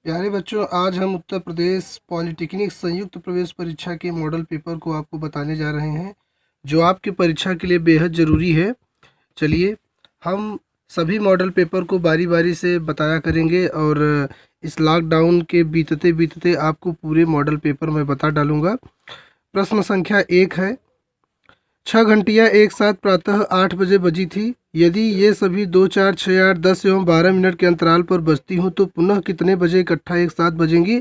प्यारे बच्चों, आज हम उत्तर प्रदेश पॉलिटेक्निक संयुक्त प्रवेश परीक्षा के मॉडल पेपर को आपको बताने जा रहे हैं, जो आपकी परीक्षा के लिए बेहद ज़रूरी है। चलिए, हम सभी मॉडल पेपर को बारी बारी से बताया करेंगे और इस लॉकडाउन के बीतते बीतते आपको पूरे मॉडल पेपर मैं बता डालूँगा। प्रश्न संख्या 1 है, 6 घंटियाँ एक साथ प्रातः 8 बजे बजी थी। यदि ये सभी 2, 4, 6, 8, 10 एवं 12 मिनट के अंतराल पर बजती हूँ तो पुनः कितने बजे इकट्ठा एक साथ बजेंगी।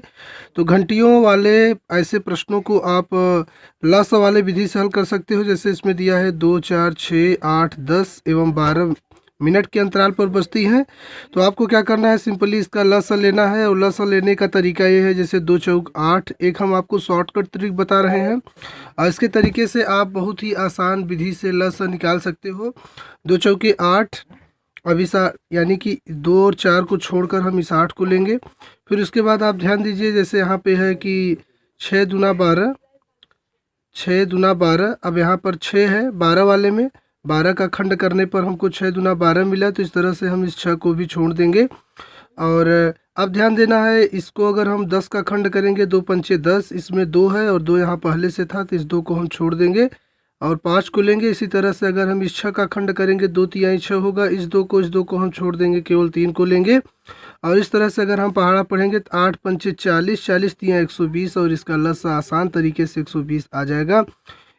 तो घंटियों वाले ऐसे प्रश्नों को आप लस वाले विधि से हल कर सकते हो। जैसे इसमें दिया है 2, 4, 6, 8, 10 एवं 12 मिनट के अंतराल पर बजती हैं। तो आपको क्या करना है, सिंपली इसका लसा लेना है। और लसा लेने का तरीका ये है, जैसे 2 चौक 8, एक हम आपको शॉर्टकट ट्रिक बता रहे हैं और इसके तरीके से आप बहुत ही आसान विधि से लसा निकाल सकते हो। 2 चौके 8, अब इस यानी कि 2 और 4 को छोड़कर हम इस 8 को लेंगे। फिर उसके बाद आप ध्यान दीजिए, जैसे यहाँ पे है कि 6 दूना 12, 6 दूना 12। अब यहाँ पर 6 है 12 वाले में, 12 का खंड करने पर हमको 6 दूना 12 मिला। तो इस तरह से हम इस 6 को भी छोड़ देंगे। और अब ध्यान देना है, इसको अगर हम 10 का खंड करेंगे, 2 पंचे 10, इसमें 2 है और 2 यहाँ पहले से था, तो इस 2 को हम छोड़ देंगे और 5 को लेंगे। इसी तरह से अगर हम इस 6 का खंड करेंगे, 2 तिहाई 6 होगा, इस 2 को हम छोड़ देंगे, केवल 3 को लेंगे। और इस तरह से अगर हम पहाड़ा पढ़ेंगे तो 8 पंचे 40, 40 तिहाई 120 और इसका लसा आसान तरीके से 120 आ जाएगा।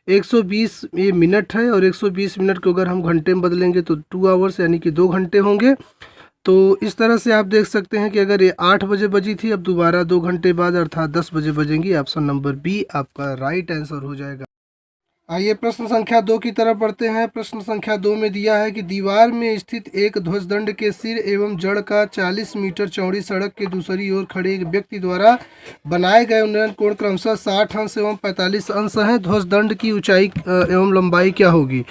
120 ये मिनट है और 120 मिनट को अगर हम घंटे में बदलेंगे तो 2 आवर्स यानी कि 2 घंटे होंगे। तो इस तरह से आप देख सकते हैं कि अगर ये 8 बजे बजी थी, अब दोबारा 2 घंटे बाद अर्थात 10 बजे बजेंगी। ऑप्शन नंबर बी आपका राइट आंसर हो जाएगा। आइए प्रश्न संख्या 2 की तरफ बढ़ते हैं। प्रश्न संख्या 2 में दिया है कि दीवार में स्थित एक ध्वजदंड के सिर एवं जड़ का 40 मीटर चौड़ी सड़क के दूसरी ओर खड़े एक व्यक्ति द्वारा बनाए गए उन्नयन कोण क्रमशः 60 अंश एवं 45 अंश हैं। ध्वजदंड की ऊंचाई एवं लंबाई क्या होगी।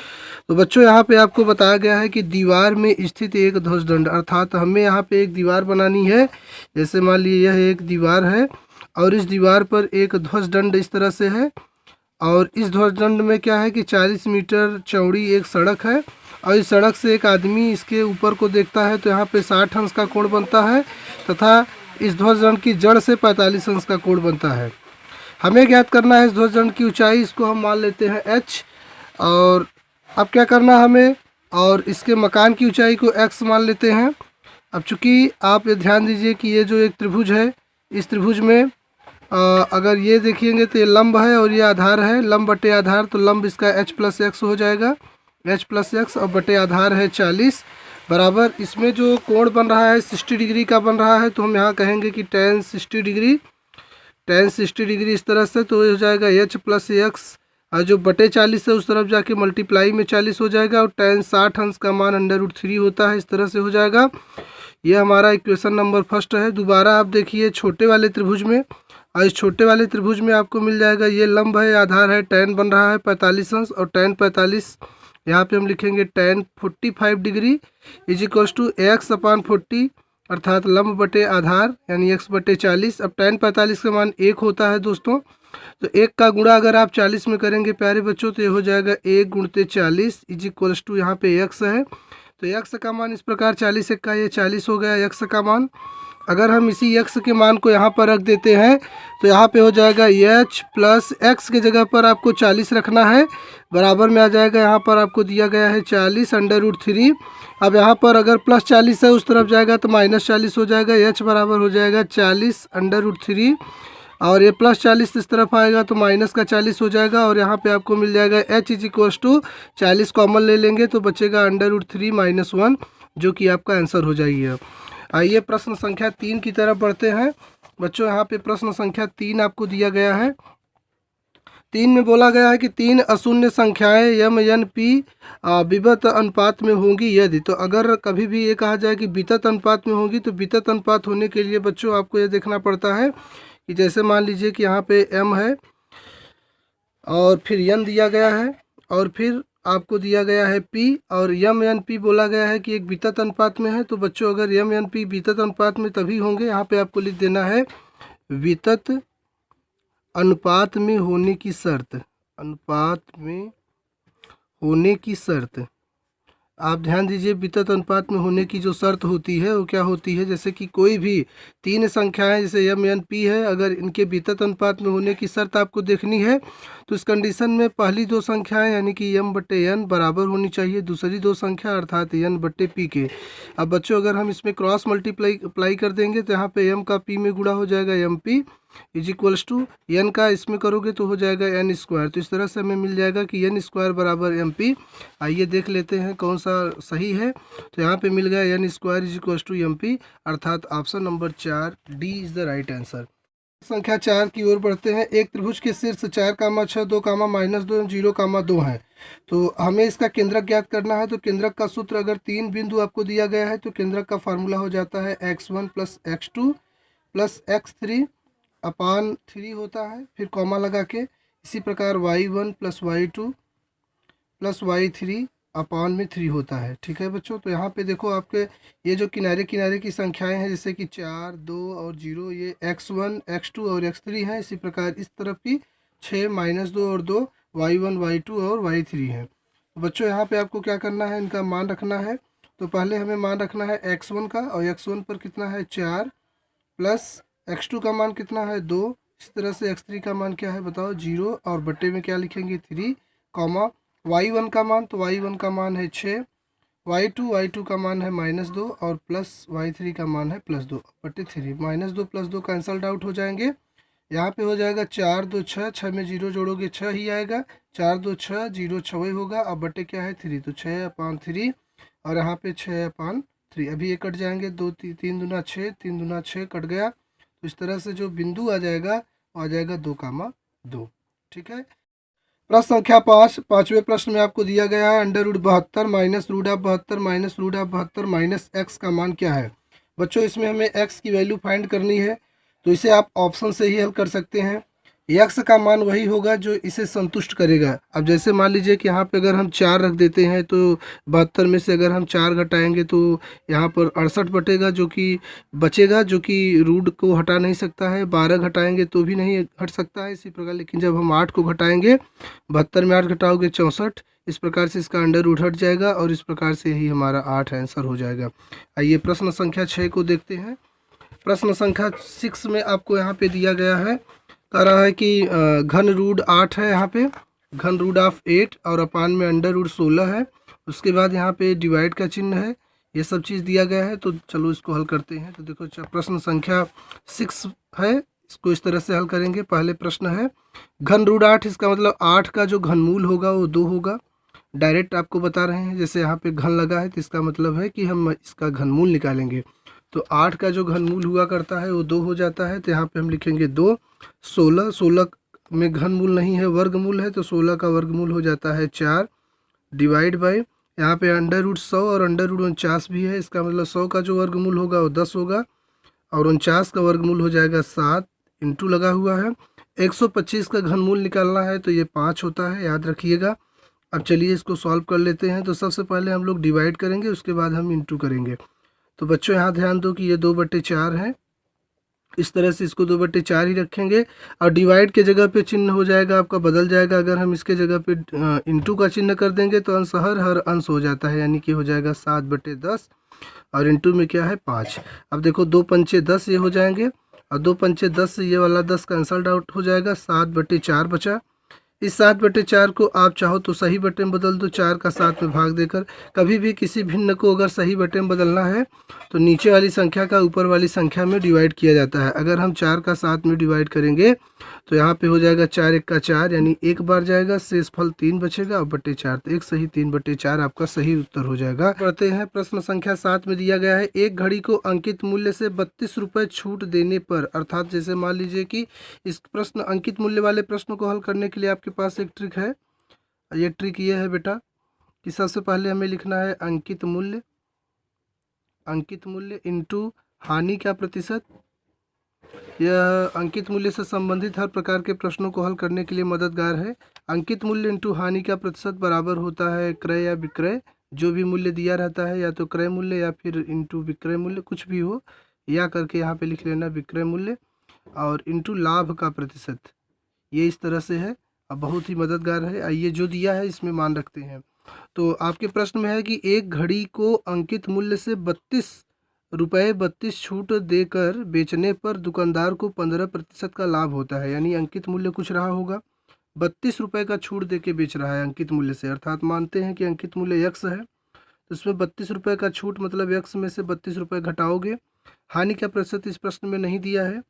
तो बच्चों, यहाँ पे आपको बताया गया है कि दीवार में स्थित एक ध्वजदंड, अर्थात हमें यहाँ पे एक दीवार बनानी है। जैसे मान लीजिए यह एक दीवार है और इस दीवार पर एक ध्वजदंड इस तरह से है। और इस ध्वजदंड में क्या है कि 40 मीटर चौड़ी एक सड़क है और इस सड़क से एक आदमी इसके ऊपर को देखता है, तो यहाँ पे 60 अंश का कोण बनता है तथा इस ध्वजदंड की जड़ से 45 अंश का कोण बनता है। हमें ज्ञात करना है इस ध्वजदंड की ऊंचाई, इसको हम मान लेते हैं h। और अब क्या करना हमें, और इसके मकान की ऊंचाई को x मान लेते हैं। अब चूंकि आप ये ध्यान दीजिए कि ये जो एक त्रिभुज है, इस त्रिभुज में अगर ये देखिएंगे तो ये लंब है और ये आधार है, लंब बटे आधार, तो लंब इसका h प्लस एक्स हो जाएगा, h प्लस एक्स और बटे आधार है 40 बराबर। इसमें जो कोण बन रहा है 60 डिग्री का बन रहा है, तो हम यहाँ कहेंगे कि tan 60 डिग्री, tan 60 डिग्री इस तरह से, तो हो जाएगा h प्लस एक्स और जो बटे 40 है उस तरफ जाके मल्टीप्लाई में 40 हो जाएगा और tan 60 अंश का मान √3 होता है, इस तरह से हो जाएगा। ये हमारा इक्वेशन नंबर फर्स्ट है। दोबारा आप देखिए छोटे वाले त्रिभुज में, और इस छोटे वाले त्रिभुज में आपको मिल जाएगा, ये लंब है, आधार है, tan बन रहा है 45 अंश और tan 45 यहाँ पे हम लिखेंगे tan 45 degree is equals to x upon 40, अर्थात लंब बटे आधार यानी x बटे 40। अब tan 45 का मान 1 होता है दोस्तों, तो 1 का गुणा अगर आप 40 में करेंगे प्यारे बच्चों, तो ये हो जाएगा 1 गुणते 40 इज इक्वल्स टू यहाँ पे x है, तो x का मान इस प्रकार 40 का ये 40 हो गया x का मान। अगर हम इसी x के मान को यहाँ पर रख देते हैं तो यहाँ पे हो जाएगा h प्लस एक्स के जगह पर आपको 40 रखना है, बराबर में आ जाएगा, यहाँ पर आपको दिया गया है 40 √3। अब यहाँ पर अगर प्लस 40 है उस तरफ जाएगा तो माइनस 40 हो जाएगा, h बराबर हो जाएगा 40 √3 और ये प्लस 40 इस तरफ आएगा तो माइनस का 40 हो जाएगा और यहाँ पे आपको मिल जाएगा h is equals to 40 common ले लेंगे तो बचेगा √3 - 1, जो कि आपका आंसर हो जाएगी। आइए प्रश्न संख्या 3 की तरफ बढ़ते हैं। बच्चों, यहाँ पे प्रश्न संख्या 3 आपको दिया गया है। 3 में बोला गया है कि 3 अशून्य संख्याएं यम एन पी विपरीत अनुपात में होंगी यदि। तो अगर कभी भी ये कहा जाए कि विपरीत अनुपात में होगी, तो विपरीत अनुपात होने के लिए बच्चों आपको ये देखना पड़ता है कि जैसे मान लीजिए कि यहाँ पे m है और फिर n दिया गया है और फिर आपको दिया गया है p और यम एन पी बोला गया है कि एक विपरीत अनुपात में है। तो बच्चों, अगर यम एन पी विपरीत अनुपात में तभी होंगे, यहाँ पे आपको लिख देना है विपरीत अनुपात में होने की शर्त, अनुपात में होने की शर्त। आप ध्यान दीजिए, वितत अनुपात में होने की जो शर्त होती है वो क्या होती है, जैसे कि कोई भी तीन संख्याएं जैसे एम एन पी है, अगर इनके वितत अनुपात में होने की शर्त आपको देखनी है तो इस कंडीशन में पहली दो संख्याएं यानी कि एम बटे एन बराबर होनी चाहिए दूसरी दो संख्या अर्थात एन बटे पी के। अब बच्चों अगर हम इसमें क्रॉस मल्टीप्लाई अप्लाई कर देंगे तो यहाँ पे एम का पी में गुणा हो जाएगा M P is equals to N का इसमें करोगे तो हो जाएगा एन स्क्वायर। तो इस तरह से हमें मिल जाएगा कि एन स्क्वायर बराबर एम पी। आइए देख लेते हैं कौन सा सही है। तो यहाँ पे मिल गया n square is equals to m p, अर्थात option number 4 D is the right answer. संख्या 4 की ओर बढ़ते हैं। एक त्रिभुज के शीर्ष 4, 6, 2, -2, 0, 2 है। तो हमें इसका केंद्रक ज्ञात करना है। तो केंद्रक का सूत्र अगर 3 बिंदु आपको दिया गया है तो केंद्रक का फार्मूला हो जाता है x1 + x2 + x3 अपान 3 होता है, फिर कॉमा लगा के। इसी प्रकार y1 + y2 + y3 अपान में 3 होता है। ठीक है बच्चों, तो यहाँ पे देखो आपके ये जो किनारे किनारे की संख्याएं हैं जैसे कि 4, 2 और 0 ये x1, x2 और x3 हैं। इसी प्रकार इस तरफ की 6, -2 और 2 y1, y2 और y3 हैं। तो बच्चों यहाँ पे आपको क्या करना है, इनका मान रखना है। तो पहले हमें मान रखना है x1 का, और x1 पर कितना है 4 प्लस x2 का मान कितना है 2। इस तरह से x3 का मान क्या है बताओ 0, और बट्टे में क्या लिखेंगे 3, कॉमा y1 का मान, तो y1 का मान है 6, y2 का मान है -2 और प्लस y3 का मान है +2 बट्टे 3। -2 + 2 कैंसल्ड आउट हो जाएंगे। यहाँ पे हो जाएगा 4, 2, 6, 6 में 0 जोड़ोगे 6 ही आएगा। 4, 2, 6, 0 6 होगा। अब बट्टे क्या है 3, तो 6/3 और यहाँ पे 6/3। अभी ये कट जाएंगे, 2 3 दूना 6, 3 दूना 6 कट गया। तो इस तरह से जो बिंदु आ जाएगा वो आ जाएगा 2,2। ठीक है। प्रश्न संख्या 5, पाँचवें प्रश्न में आपको दिया गया है √72 -√72 -√72 -x का मान क्या है। बच्चों इसमें हमें x की वैल्यू फाइंड करनी है, तो इसे आप ऑप्शन से ही हल कर सकते हैं। x का मान वही होगा जो इसे संतुष्ट करेगा। अब जैसे मान लीजिए कि यहाँ पे अगर हम 4 रख देते हैं तो 72 में से अगर हम 4 घटाएंगे तो यहाँ पर 68 बटेगा, जो कि बचेगा, जो कि रूट को हटा नहीं सकता है। 12 घटाएंगे तो भी नहीं हट सकता है इसी प्रकार। लेकिन जब हम 8 को घटाएंगे, 72 में 8 घटाओगे 64, इस प्रकार से इसका अंडर रूट हट जाएगा और इस प्रकार से ही हमारा 8 आंसर हो जाएगा। आइए प्रश्न संख्या 6 को देखते हैं। प्रश्न संख्या 6 में आपको यहाँ पे दिया गया है, कह रहा है कि घन रूट 8 है, यहाँ पे घन रूट ऑफ 8 और अपान में अंडर रूट 16 है। उसके बाद यहाँ पे डिवाइड का चिन्ह है, ये सब चीज़ दिया गया है। तो चलो इसको हल करते हैं। तो देखो प्रश्न संख्या 6 है, इसको इस तरह से हल करेंगे। पहले प्रश्न है घन रूट 8, इसका मतलब 8 का जो घनमूल होगा वो 2 होगा। डायरेक्ट आपको बता रहे हैं, जैसे यहाँ पे घन लगा है तो इसका मतलब है कि हम इसका घनमूल निकालेंगे। तो 8 का जो घनमूल हुआ करता है वो 2 हो जाता है। तो यहाँ पे हम लिखेंगे 2। 16 में घनमूल नहीं है, वर्गमूल है, तो 16 का वर्गमूल हो जाता है 4 डिवाइड बाय, यहाँ पे अंडर रूट 100 और अंडर रूट 49 भी है। इसका मतलब 100 का जो वर्गमूल होगा वो 10 होगा और 49 का वर्गमूल हो जाएगा 7, इंटू लगा हुआ है। 125 का घनमूल निकालना है तो ये 5 होता है, याद रखिएगा। अब चलिए इसको सॉल्व कर लेते हैं। तो सबसे पहले हम लोग डिवाइड करेंगे, उसके बाद हम इंटू करेंगे। तो बच्चों यहाँ ध्यान दो कि ये 2/4 है, इस तरह से इसको 2/4 ही रखेंगे। और डिवाइड के जगह पे चिन्ह हो जाएगा आपका बदल जाएगा। अगर हम इसके जगह पे इंटू का चिन्ह कर देंगे तो अंश हर अंश हो जाता है, यानी कि हो जाएगा 7/10 और इंटू में क्या है 5। अब देखो 2 पंचे 10 ये हो जाएंगे, और 2 पंचे 10 ये वाला 10 कैंसल्ड आउट हो जाएगा, 7/4 बचा। इस 7/4 को आप चाहो तो सही बटे में बदल दो, 4 का 7 में भाग देकर। कभी भी किसी भिन्न को अगर सही बटे में बदलना है तो नीचे वाली संख्या का ऊपर वाली संख्या में डिवाइड किया जाता है। अगर हम 4 का 7 में डिवाइड करेंगे तो यहाँ पे हो जाएगा 4 1 का 4, यानी एक बार जाएगा, शेष फल 3 बचेगा और /4, तो एक सही 3/4 आपका सही उत्तर हो जाएगा। पढ़ते हैं प्रश्न संख्या 7 में दिया गया है एक घड़ी को अंकित मूल्य से 32 रुपये छूट देने पर, अर्थात जैसे मान लीजिए कि इस प्रश्न अंकित मूल्य वाले प्रश्न को हल करने के लिए आपके पास एक ट्रिक है। ये ट्रिक ये है बेटा कि सबसे पहले हमें लिखना है अंकित मूल्य इंटू हानि का प्रतिशत। यह अंकित मूल्य से संबंधित हर प्रकार के प्रश्नों को हल करने के लिए मददगार है। अंकित मूल्य इंटू हानि का प्रतिशत बराबर होता है क्रय या विक्रय, जो भी मूल्य दिया रहता है या तो क्रय मूल्य या फिर इंटू विक्रय मूल्य, कुछ भी हो, या करके यहाँ पे लिख लेना विक्रय मूल्य, और इंटू लाभ का प्रतिशत। ये इस तरह से है, अब बहुत ही मददगार है। आइए जो दिया है इसमें मान रखते हैं। तो आपके प्रश्न में है कि एक घड़ी को अंकित मूल्य से 32 रुपये 32 छूट देकर बेचने पर दुकानदार को 15% का लाभ होता है। यानी अंकित मूल्य कुछ रहा होगा, 32 रुपये का छूट दे के बेच रहा है अंकित मूल्य से, अर्थात मानते हैं कि अंकित मूल्य यक्स है, तो इसमें 32 रुपये का छूट मतलब यक्स में से 32 रुपये घटाओगे। हानि का प्रतिशत इस प्रश्न में नहीं दिया है,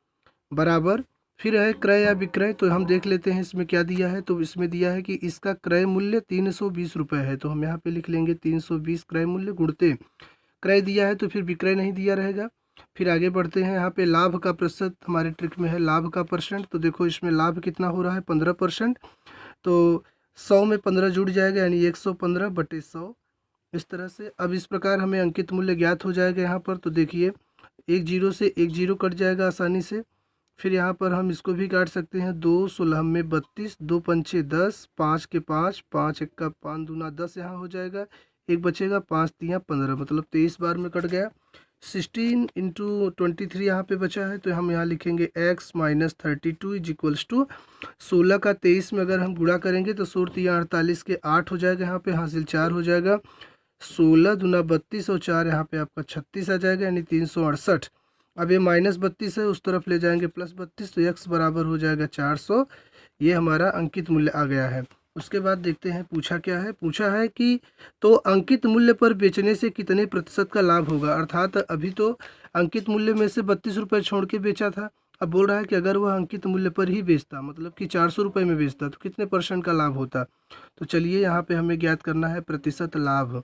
बराबर। फिर है क्रय या विक्रय, तो हम देख लेते हैं इसमें क्या दिया है। तो इसमें दिया है कि इसका क्रय मूल्य 320 रुपये है, तो हम यहाँ पे लिख लेंगे 320 क्रय मूल्य गुणते क्रय दिया है, तो फिर विक्रय नहीं दिया रहेगा। फिर आगे बढ़ते हैं, यहाँ पे लाभ का प्रतिशत हमारे ट्रिक में है लाभ का परसेंट। तो देखो इसमें लाभ कितना हो रहा है 15%, तो 100 में 15 जुड़ जाएगा, यानी 115/100 इस तरह से। अब इस प्रकार हमें अंकित मूल्य ज्ञात हो जाएगा यहाँ पर। तो देखिए एक जीरो से एक जीरो कट जाएगा आसानी से। फिर यहाँ पर हम इसको भी काट सकते हैं, 2 16 में 32, 2 पंचे 10, 5 के 5, 5 एक का 5 दूना 10 यहाँ हो जाएगा, एक बचेगा, 5 3 15, मतलब 23 बार में कट गया। 16 × 23 यहाँ पे बचा है, तो हम यहाँ लिखेंगे x - 32 = 16 का 23 में अगर हम गुणा करेंगे तो 16 × 48 के 8 हो जाएगा, यहाँ पे हासिल 4 हो जाएगा। 16 दूना 32 और 4 यहाँ पे आपका 36 आ जाएगा, यानी 368। अब ये -32 है, उस तरफ ले जाएंगे +32, तो x बराबर हो जाएगा 400। ये हमारा अंकित मूल्य आ गया है। उसके बाद देखते हैं पूछा क्या है। पूछा है कि तो अंकित मूल्य पर बेचने से कितने प्रतिशत का लाभ होगा, अर्थात अभी तो अंकित मूल्य में से 32 रुपये छोड़ के बेचा था। अब बोल रहा है कि अगर वह अंकित मूल्य पर ही बेचता, मतलब कि 400 रुपये में बेचता, तो कितने % का लाभ होता। तो चलिए यहाँ पे हमें ज्ञात करना है प्रतिशत लाभ।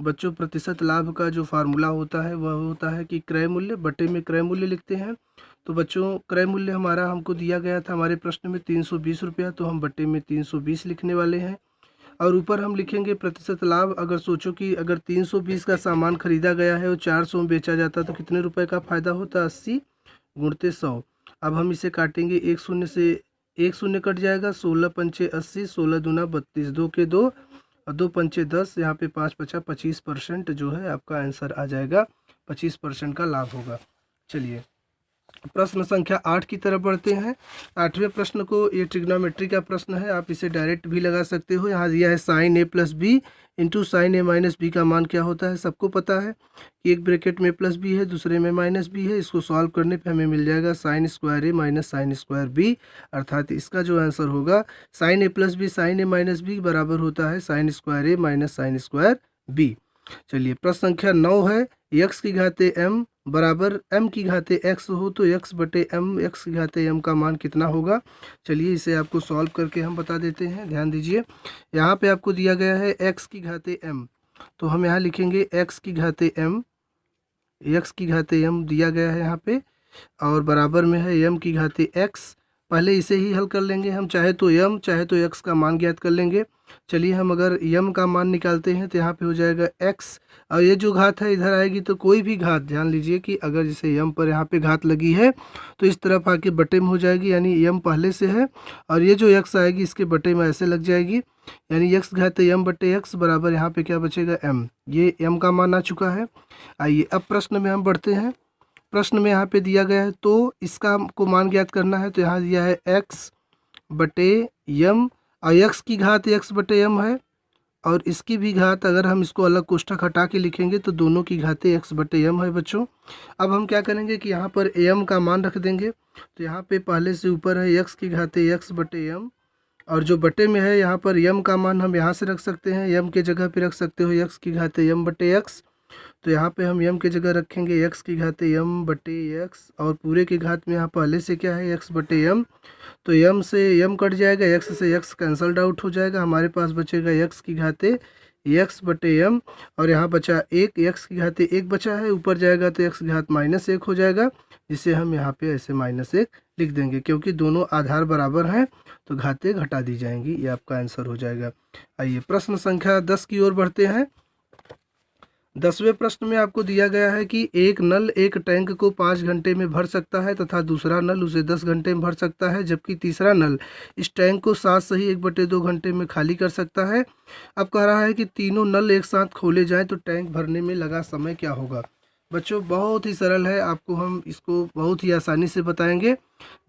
बच्चों प्रतिशत लाभ का जो फार्मूला होता है वह होता है कि क्रय मूल्य बटे में क्रय मूल्य लिखते हैं। तो बच्चों क्रय मूल्य हमारा हमको दिया गया था हमारे प्रश्न में 320 रुपया, तो हम बटे में 320 लिखने वाले हैं। और ऊपर हम लिखेंगे प्रतिशत लाभ। अगर सोचो कि अगर 320 का सामान खरीदा गया है और 400 में बेचा जाता तो कितने रुपए का फ़ायदा होता, 80 गुणते 100। अब हम इसे काटेंगे, एक शून्य से एक शून्य कट जाएगा, 16 पंचे 80, 16 दूना 32, 2 के 2 और 2 पंचे 10, यहाँ पे 5 बचा, 25% जो है आपका आंसर आ जाएगा, 25% का लाभ होगा। चलिए प्रश्न संख्या 8 की तरफ बढ़ते हैं। 8वें प्रश्न को, ये ट्रिग्नोमेट्री का प्रश्न है, आप इसे डायरेक्ट भी लगा सकते हो। यहाँ दिया है sin a + b × sin a - b का मान क्या होता है, सबको पता है कि एक ब्रैकेट में +b है, दूसरे में -b है। इसको सॉल्व करने पे हमें मिल जाएगा sin² a - sin² b, अर्थात इसका जो आंसर होगा sin a + b sin a - b बराबर होता है sin² a - sin²b। चलिए प्रश्न संख्या 9 है, x की घाते m बराबर m की घाते x हो तो x बटे m x की घाते m का मान कितना होगा। चलिए इसे आपको सॉल्व करके हम बता देते हैं। ध्यान दीजिए, यहाँ पे आपको दिया गया है x की घाते m, तो हम यहाँ लिखेंगे x की घाते m, x की घाते m दिया गया है यहाँ पे, और बराबर में है m की घाते x। पहले इसे ही हल कर लेंगे हम, चाहे तो m चाहे तो x का मान ज्ञात कर लेंगे। चलिए हम अगर m का मान निकालते हैं तो यहाँ पे हो जाएगा x, और ये जो घात है इधर आएगी, तो कोई भी घात, ध्यान लीजिए कि अगर जैसे m पर यहाँ पे घात लगी है तो इस तरफ आके बटे में हो जाएगी, यानी m पहले से है, और ये जो x आएगी इसके बटे में ऐसे लग जाएगी, यानी x घाते m बटे x बराबर यहाँ पे क्या बचेगा m। ये m का मान आ चुका है। आइए अब प्रश्न में हम बढ़ते हैं। प्रश्न में यहाँ पे दिया गया है तो इसका को मान ज्ञात करना है, तो यहाँ दिया है x बटे m, और x की घात x बटे m है, और इसकी भी घात अगर हम इसको अलग कोष्ठक हटा के लिखेंगे तो दोनों की घातें x बटे m है बच्चों। अब हम क्या करेंगे कि यहाँ पर m का मान रख देंगे, तो यहाँ पे पहले से ऊपर है x की घातें x बटे m, और जो बटे में है यहाँ पर m का मान हम यहाँ से रख सकते हैं, m के जगह पे रख सकते हो x की घातें m बटे x, तो यहाँ पे हम m के जगह रखेंगे x की घातें m बटे x, और पूरे की घात में यहाँ पहले से क्या है x बटे m, तो m से m कट जाएगा, x से x कैंसल्ड आउट हो जाएगा, हमारे पास बचेगा x की घातें x बटे m, और यहाँ बचा एक, x की घातें 1 बचा है, ऊपर जाएगा तो x की घात -1 हो जाएगा, जिसे हम यहाँ पे ऐसे -1 लिख देंगे, क्योंकि दोनों आधार बराबर हैं तो घातें घटा दी जाएंगी, ये आपका आंसर हो जाएगा। आइए प्रश्न संख्या 10 की ओर बढ़ते हैं। 10वें प्रश्न में आपको दिया गया है कि एक नल एक टैंक को 5 घंटे में भर सकता है तथा दूसरा नल उसे 10 घंटे में भर सकता है, जबकि तीसरा नल इस टैंक को 7 सही 1/2 घंटे में खाली कर सकता है। अब कह रहा है कि तीनों नल एक साथ खोले जाएं तो टैंक भरने में लगा समय क्या होगा। बच्चों बहुत ही सरल है, आपको हम इसको बहुत ही आसानी से बताएंगे।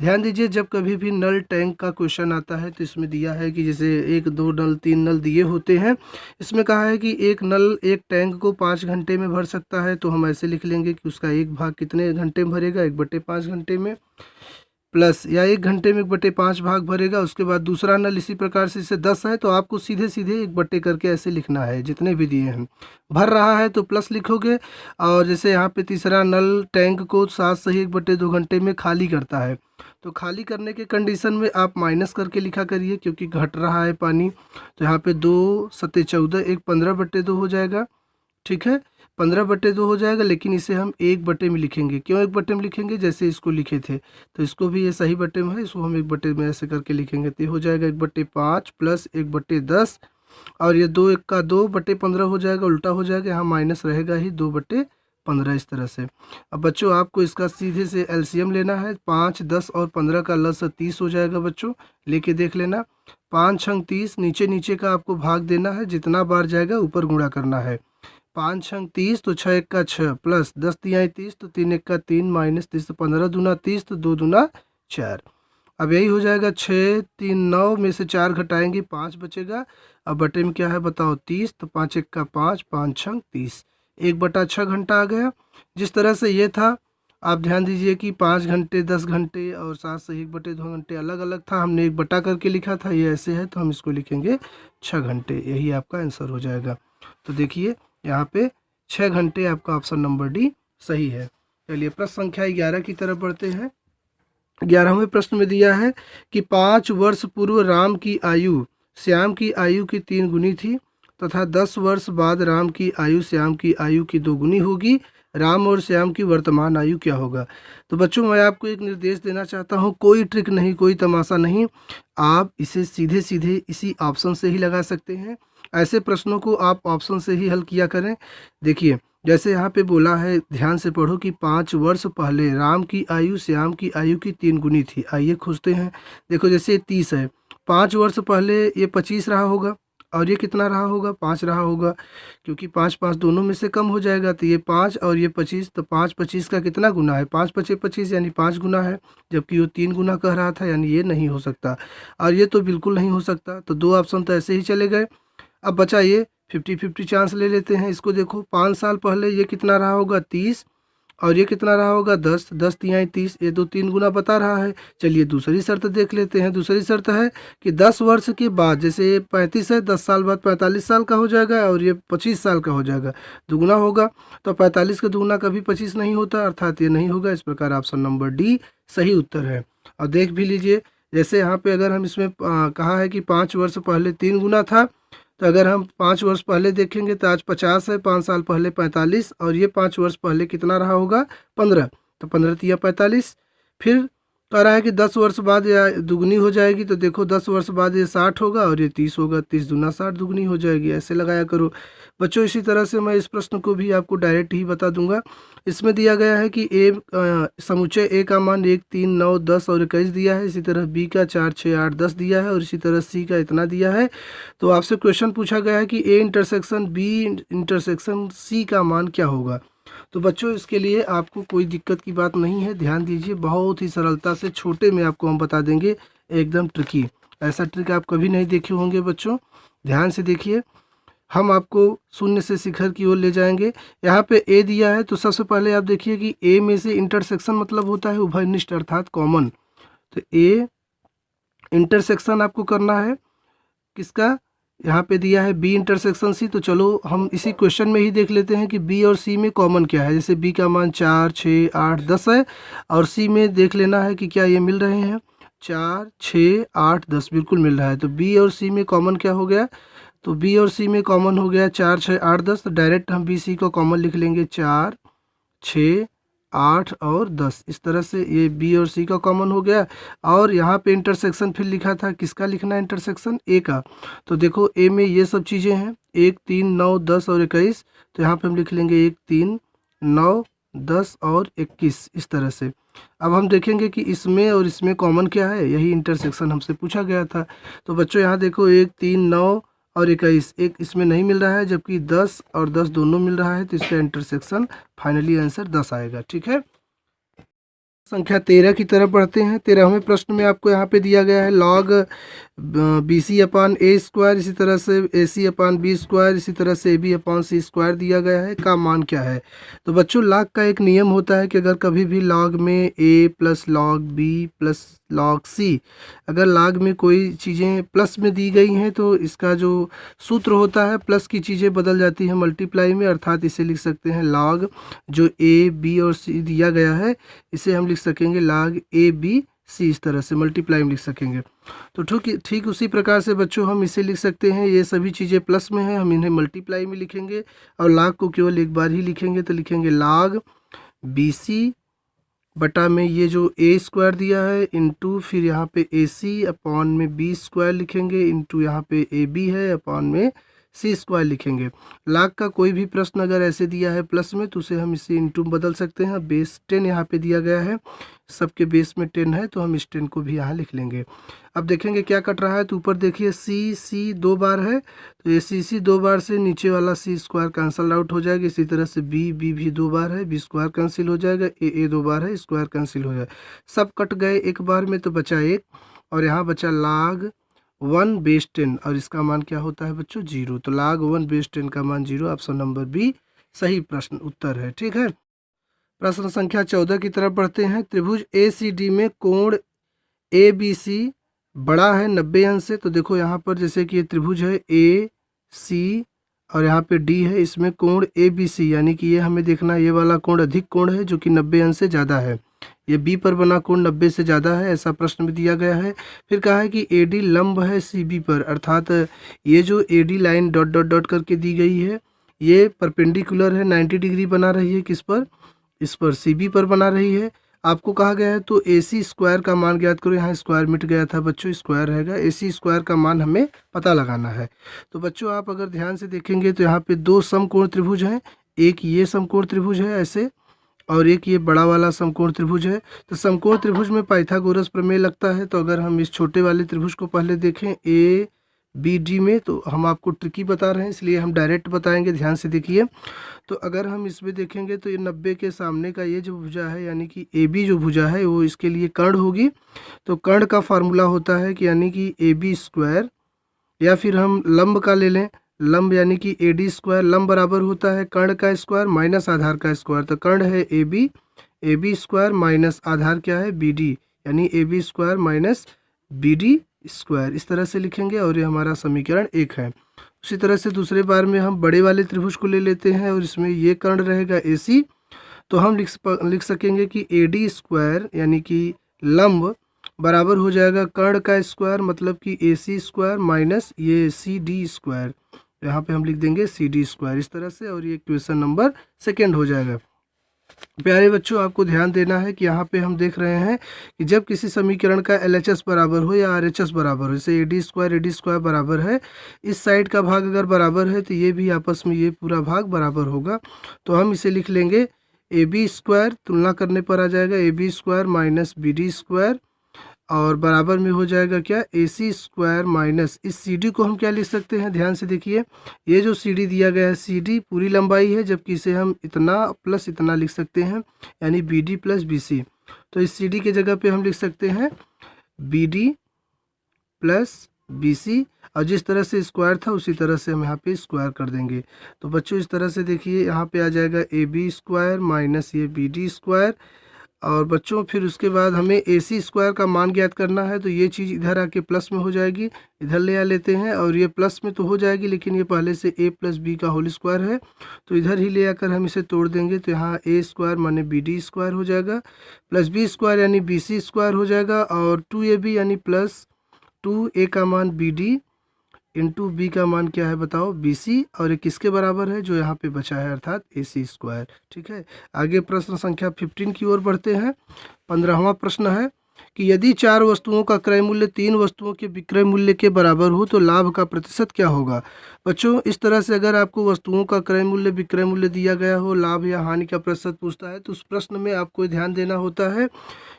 ध्यान दीजिए, जब कभी भी नल टैंक का क्वेश्चन आता है तो इसमें दिया है कि जैसे 1 2 नल 3 नल दिए होते हैं। इसमें कहा है कि एक नल एक टैंक को 5 घंटे में भर सकता है, तो हम ऐसे लिख लेंगे कि उसका एक भाग कितने घंटे में भरेगा, 1/5 घंटे में, प्लस या 1 घंटे में 1/5 भाग भरेगा। उसके बाद दूसरा नल इसी प्रकार से, इसे 10 है तो आपको सीधे सीधे 1 करके ऐसे लिखना है, जितने भी दिए हैं। भर रहा है तो प्लस लिखोगे, और जैसे यहाँ पे तीसरा नल टैंक को 7 सही 1/2 घंटे में खाली करता है, तो खाली करने के कंडीशन में आप माइनस करके लिखा करिए, क्योंकि घट रहा है पानी। तो यहाँ पे 2 सत्ते 14, एक 15/2 हो जाएगा, ठीक है, 15/2 हो जाएगा। लेकिन इसे हम 1 में लिखेंगे। क्यों 1 में लिखेंगे, जैसे इसको लिखे थे तो इसको भी ये सही बटे में है, इसको हम 1 में ऐसे करके लिखेंगे, तो ये हो जाएगा 1/5 प्लस 1/10, और ये 2 1 का 2/15 हो जाएगा, उल्टा हो जाएगा, यहाँ माइनस रहेगा ही 2/15 इस तरह से। अब बच्चों आपको इसका सीधे से एलसीएम लेना है, 5 10 और 15 का लस 30 हो जाएगा। बच्चों लेके देख लेना, 5 छंग 30, नीचे नीचे का आपको भाग देना है, जितना बार जाएगा ऊपर गुणा करना है। 5 छंग 30 तो 6 1 का 6, प्लस 10 तिहाई 30 तो 3 1 का 3, माइनस 30 तो 15 दूना 30 तो 2 दूना 4। अब यही हो जाएगा 6 3 9 में से 4 घटाएंगे 5 बचेगा। अब बटे में क्या है बताओ, 30, तो 5 1 का 5, 5 छंग 30, 1/6 घंटा आ गया। जिस तरह से ये था, आप ध्यान दीजिए कि 5 घंटे 10 घंटे और 7 से 1/2 घंटे अलग अलग था, हमने 1 बटा करके लिखा था, ये ऐसे है तो हम इसको लिखेंगे 6 घंटे, यही आपका आंसर हो जाएगा। तो देखिए यहाँ पे 6 घंटे आपका ऑप्शन नंबर डी सही है। चलिए प्रश्न संख्या 11 की तरफ बढ़ते हैं। 11वें प्रश्न में दिया है कि 5 वर्ष पूर्व राम की आयु श्याम की आयु की 3 गुनी थी, तथा 10 वर्ष बाद राम की आयु श्याम की आयु की 2 गुनी होगी। राम और श्याम की वर्तमान आयु क्या होगा। तो बच्चों मैं आपको एक निर्देश देना चाहता हूँ, कोई ट्रिक नहीं, कोई तमाशा नहीं, आप इसे सीधे सीधे इसी ऑप्शन से ही लगा सकते हैं। ऐसे प्रश्नों को आप ऑप्शन से ही हल किया करें। देखिए जैसे यहाँ पे बोला है, ध्यान से पढ़ो कि 5 वर्ष पहले राम की आयु श्याम की आयु की 3 गुनी थी। आइए खोजते हैं। देखो जैसे 30 है, 5 वर्ष पहले ये 25 रहा होगा, और ये कितना रहा होगा, 5 रहा होगा, क्योंकि 5 5 दोनों में से कम हो जाएगा, तो ये 5 और ये 25, तो 5 25 का कितना गुना है, 5 5 25 यानी 5 गुना है, जबकि वो 3 गुना कह रहा था, यानी ये नहीं हो सकता, और ये तो बिल्कुल नहीं हो सकता। तो 2 ऑप्शन तो ऐसे ही चले गए। अब बचा ये 50-50 चांस ले लेते हैं इसको। देखो 5 साल पहले ये कितना रहा होगा, 30, और ये कितना रहा होगा, 10, 10 तिहाई 30, ये 2 3 गुना बता रहा है। चलिए दूसरी शर्त देख लेते हैं। दूसरी शर्त है कि 10 वर्ष के बाद, जैसे ये 35 है, 10 साल बाद 45 साल का हो जाएगा, और ये 25 साल का हो जाएगा, दुगुना होगा। तो 45 का दुगुना कभी 25 नहीं होता, अर्थात ये नहीं होगा। इस प्रकार ऑप्शन नंबर डी सही उत्तर है। और देख भी लीजिए, जैसे यहाँ पे अगर हम इसमें कहा है कि 5 वर्ष पहले 3 गुना था, तो अगर हम 5 वर्ष पहले देखेंगे तो आज 50 है, 5 साल पहले 45, और ये 5 वर्ष पहले कितना रहा होगा, 15, तो 15 तिया 45। फिर कह रहा है कि 10 वर्ष बाद या दुगनी हो जाएगी, तो देखो 10 वर्ष बाद ये 60 होगा, और ये 30 होगा, 30 दूना 60, दुगनी हो जाएगी, ऐसे लगाया करो बच्चों। इसी तरह से मैं इस प्रश्न को भी आपको डायरेक्ट ही बता दूंगा। इसमें दिया गया है कि समुच्चय ए का मान 1 3 9 10 और 21 दिया है। इसी तरह बी का 4 6 8 10 दिया है, और इसी तरह सी का इतना दिया है। तो आपसे क्वेश्चन पूछा गया है कि A intersection B intersection C का मान क्या होगा। तो बच्चों इसके लिए आपको कोई दिक्कत की बात नहीं है। ध्यान दीजिए, बहुत ही सरलता से छोटे में आपको हम बता देंगे, एकदम ट्रिकी। ऐसा ट्रिक आप कभी नहीं देखे होंगे बच्चों। ध्यान से देखिए, हम आपको शून्य से शिखर की ओर ले जाएंगे। यहाँ पे ए दिया है, तो सबसे पहले आप देखिए कि ए में से इंटरसेक्शन मतलब होता है उभयनिष्ठ अर्थात कॉमन। तो ए इंटरसेक्शन आपको करना है किसका, यहाँ पे दिया है बी इंटरसेक्शन सी। तो चलो हम इसी क्वेश्चन में ही देख लेते हैं कि बी और सी में कॉमन क्या है। जैसे बी का मान 4 6 8 10 है, और सी में देख लेना है कि क्या ये मिल रहे हैं, 4 6 8 10 बिल्कुल मिल रहा है। तो बी और सी में कॉमन क्या हो गया, तो बी और सी में कॉमन हो गया 4 6 8 10। तो डायरेक्ट हम बी सी को कॉमन लिख लेंगे, 4 6 8 और 10। इस तरह से ये बी और सी का कॉमन हो गया। और यहाँ पे इंटरसेक्शन फिर लिखा था, किसका लिखना है इंटरसेक्शन, ए का। तो देखो ए में ये सब चीज़ें हैं, 1 3 9 10 और 21। तो यहाँ पे हम लिख लेंगे 1 3 9 10 और 21, इस तरह से। अब हम देखेंगे कि इसमें और इसमें कॉमन क्या है, यही इंटरसेक्शन हमसे पूछा गया था। तो बच्चों यहाँ देखो 1 3 9 और 21, एक इसमें नहीं मिल रहा है, जबकि 10 और 10 दोनों मिल रहा है, तो इसका इंटरसेक्शन फाइनली आंसर 10 आएगा। ठीक है, संख्या 13 की तरफ बढ़ते हैं। 13वें प्रश्न में आपको यहाँ पे दिया गया है लॉग BC अपान ए स्क्वायर, इसी तरह से AC अपान बी स्क्वायर, इसी तरह से AB अपान सी स्क्वायर दिया गया है, का मान क्या है। तो बच्चों लॉग का एक नियम होता है कि अगर कभी भी लॉग में A plus log B plus log C, अगर लॉग में कोई चीज़ें प्लस में दी गई हैं तो इसका जो सूत्र होता है प्लस की चीज़ें बदल जाती हैं मल्टीप्लाई में, अर्थात इसे लिख सकते हैं लॉग जो A B और C दिया गया है, इसे हम लिख सकेंगे log ABC, इस तरह से मल्टीप्लाई में लिख सकेंगे। तो ठीक उसी प्रकार से बच्चों हम इसे लिख सकते हैं, ये सभी चीज़ें प्लस में हैं, हम इन्हें मल्टीप्लाई में लिखेंगे और log को केवल एक बार ही लिखेंगे, तो लिखेंगे log BC बटा में ये जो A स्क्वायर दिया है इंटू फिर यहाँ पे AC अपॉन में B स्क्वायर लिखेंगे इंटू यहाँ पे AB है अपॉन में C स्क्वायर लिखेंगे। लॉग का कोई भी प्रश्न अगर ऐसे दिया है प्लस में तो उसे हम इसे इंटू बदल सकते हैं। बेस 10 यहाँ पे दिया गया है, सबके बेस में 10 है, तो हम इस 10 को भी यहाँ लिख लेंगे। अब देखेंगे क्या कट रहा है, तो ऊपर देखिए C 2 बार है, तो ये C 2 बार से नीचे वाला C स्क्वायर कैंसल आउट हो जाएगा। इसी तरह से B भी 2 बार है, B स्क्वायर कैंसिल हो जाएगा, A 2 बार है, स्क्वायर कैंसिल हो जाएगा, सब कट गए एक बार में, तो बचा 1 और यहाँ बचा log 1 बेस 10 और इसका मान क्या होता है बच्चों 0। तो log 1 बेस 10 का मान 0, ऑप्शन नंबर बी सही प्रश्न उत्तर है। ठीक है, प्रश्न संख्या 14 की तरफ बढ़ते हैं। त्रिभुज ACD में कोण ABC बड़ा है 90 अंश से। तो देखो यहाँ पर जैसे कि ये त्रिभुज है AC और यहाँ पे D है, इसमें कोण ABC यानी कि ये हमें देखना है ये वाला कोण अधिक कोण है जो कि 90 अंश से ज़्यादा है, ये B पर बना कोण 90 से ज़्यादा है, ऐसा प्रश्न में दिया गया है। फिर कहा है कि AD लंब है CB पर, अर्थात ये जो AD line dot dot dot करके दी गई है ये परपेंडिकुलर है, 90 डिग्री बना रही है, किस पर, इस पर CB पर बना रही है। आपको कहा गया है तो AC स्क्वायर का मान ज्ञात करो, यहाँ स्क्वायर मिट गया था बच्चों, स्क्वायर रहेगा, AC स्क्वायर का मान हमें पता लगाना है। तो बच्चों आप अगर ध्यान से देखेंगे तो यहाँ पे 2 समकोण त्रिभुज हैं, एक ये समकोण त्रिभुज है ऐसे और एक ये बड़ा वाला समकोण त्रिभुज है। तो समकोण त्रिभुज में पाइथागोरस प्रमेय लगता है। तो अगर हम इस छोटे वाले त्रिभुज को पहले देखें ABD में, तो हम आपको ट्रिकी बता रहे हैं इसलिए हम डायरेक्ट बताएंगे, ध्यान से देखिए। तो अगर हम इसमें देखेंगे तो ये 90 के सामने का ये जो भुजा है यानी कि AB जो भुजा है वो इसके लिए कर्ण होगी। तो कर्ण का फार्मूला होता है कि यानी कि AB स्क्वायर, या फिर हम लंब का ले लें, लंब यानी कि AD स्क्वायर, लंब बराबर होता है कर्ण का स्क्वायर माइनस आधार का स्क्वायर। तो कर्ण है AB स्क्वायर माइनस आधार क्या है BD, यानी AB square minus BD square, इस तरह से लिखेंगे और ये हमारा समीकरण 1 है। उसी तरह से दूसरे बार में हम बड़े वाले त्रिभुज को ले लेते हैं और इसमें ये कर्ण रहेगा AC। तो हम लिख सकेंगे कि AD स्क्वायर यानी कि लंब बराबर हो जाएगा कर्ण का स्क्वायर, मतलब कि AC स्क्वायर माइनस ये CD स्क्वायर, यहाँ पे हम लिख देंगे CD स्क्वायर इस तरह से, और ये क्वेश्चन नंबर 2 हो जाएगा। प्यारे बच्चों आपको ध्यान देना है कि यहाँ पे हम देख रहे हैं कि जब किसी समीकरण का LHS बराबर हो या RHS बराबर हो, जैसे AD स्क्वायर बराबर है, इस साइड का भाग अगर बराबर है तो ये भी आपस में ये पूरा भाग बराबर होगा। तो हम इसे लिख लेंगे AB स्क्वायर, तुलना करने पर आ जाएगा AB square minus BD square और बराबर में हो जाएगा क्या AC स्क्वायर माइनस, इस CD को हम क्या लिख सकते हैं, ध्यान से देखिए, ये जो CD दिया गया है CD पूरी लंबाई है, जबकि इसे हम इतना प्लस इतना लिख सकते हैं यानी BD प्लस BC। तो इस CD के जगह पे हम लिख सकते हैं BD प्लस BC, और जिस तरह से स्क्वायर था उसी तरह से हम यहाँ पे स्क्वायर कर देंगे। तो बच्चों इस तरह से देखिए यहाँ पे आ जाएगा AB स्क्वायर माइनस ये BD स्क्वायर, और बच्चों फिर उसके बाद हमें AC स्क्वायर का मान ज्ञात करना है। तो ये चीज़ इधर आके प्लस में हो जाएगी, इधर ले आ लेते हैं, और ये प्लस में तो हो जाएगी लेकिन ये पहले से A प्लस B का होल स्क्वायर है, तो इधर ही ले आकर हम इसे तोड़ देंगे। तो यहाँ A स्क्वायर माने BD स्क्वायर हो जाएगा, प्लस B स्क्वायर यानी BC स्क्वायर हो जाएगा, और 2AB यानी प्लस 2A का मान BD इंटू B का मान क्या है बताओ BC, और ये किसके बराबर है जो यहाँ पे बचा है अर्थात AC स्क्वायर। ठीक है, आगे प्रश्न संख्या 15 की ओर बढ़ते हैं। 15वां प्रश्न है कि यदि 4 वस्तुओं का क्रय मूल्य 3 वस्तुओं के विक्रय मूल्य के बराबर हो तो लाभ का प्रतिशत क्या होगा। बच्चों इस तरह से अगर आपको वस्तुओं का क्रय मूल्य विक्रय मूल्य दिया गया हो, लाभ या हानि का प्रतिशत पूछता है, तो उस प्रश्न में आपको ध्यान देना होता है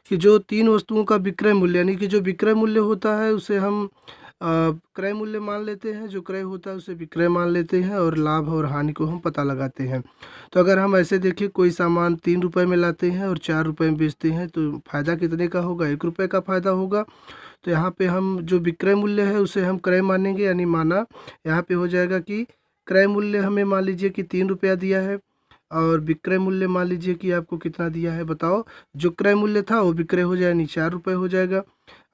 कि जो 3 वस्तुओं का विक्रय मूल्य यानी कि जो विक्रय मूल्य होता है उसे हम क्रय मूल्य मान लेते हैं, जो क्रय होता है उसे विक्रय मान लेते हैं और लाभ और हानि को हम पता लगाते हैं। तो अगर हम ऐसे देखें, कोई सामान 3 रुपये में लाते हैं और 4 रुपये में बेचते हैं तो फ़ायदा कितने का होगा? 1 रुपये का फ़ायदा होगा। तो यहाँ पे हम जो विक्रय मूल्य है उसे हम क्रय मानेंगे, यानी माना यहाँ पे हो जाएगा कि क्रय मूल्य हमें मान लीजिए कि 3 रुपया दिया है और विक्रय मूल्य मान लीजिए कि आपको कितना दिया है, बताओ। जो क्रय मूल्य था वो विक्रय हो जाए, यानी 4 रुपये हो जाएगा।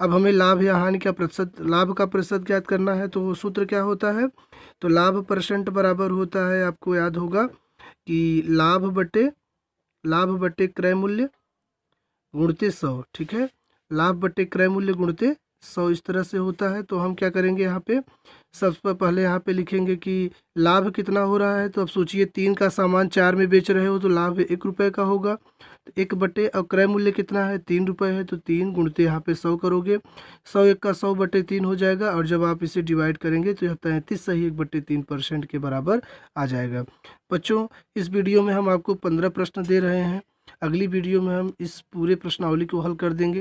अब हमें लाभ या हानि का प्रतिशत, लाभ का प्रतिशत ज्ञात करना है। तो वो सूत्र क्या होता है? तो लाभ परसेंट बराबर होता है, आपको याद होगा कि लाभ बटे क्रय मूल्य गुणते 100, ठीक है। लाभ बटे क्रय मूल्य गुणते 100 इस तरह से होता है। तो हम क्या करेंगे, यहाँ पे सबसे पहले यहाँ पे लिखेंगे कि लाभ कितना हो रहा है। तो अब सोचिए 3 का सामान 4 में बेच रहे हो तो लाभ 1 रुपये का होगा। तो 1 बटे, अब क्रय मूल्य कितना है? 3 रुपये है, तो 3 गुणते यहाँ पे 100 करोगे। 100 1 का 100 बटे 3 हो जाएगा और जब आप इसे डिवाइड करेंगे तो यह 33 सही 1/3% के बराबर आ जाएगा। बच्चों, इस वीडियो में हम आपको 15 प्रश्न दे रहे हैं। अगली वीडियो में हम इस पूरे प्रश्नावली को हल कर देंगे।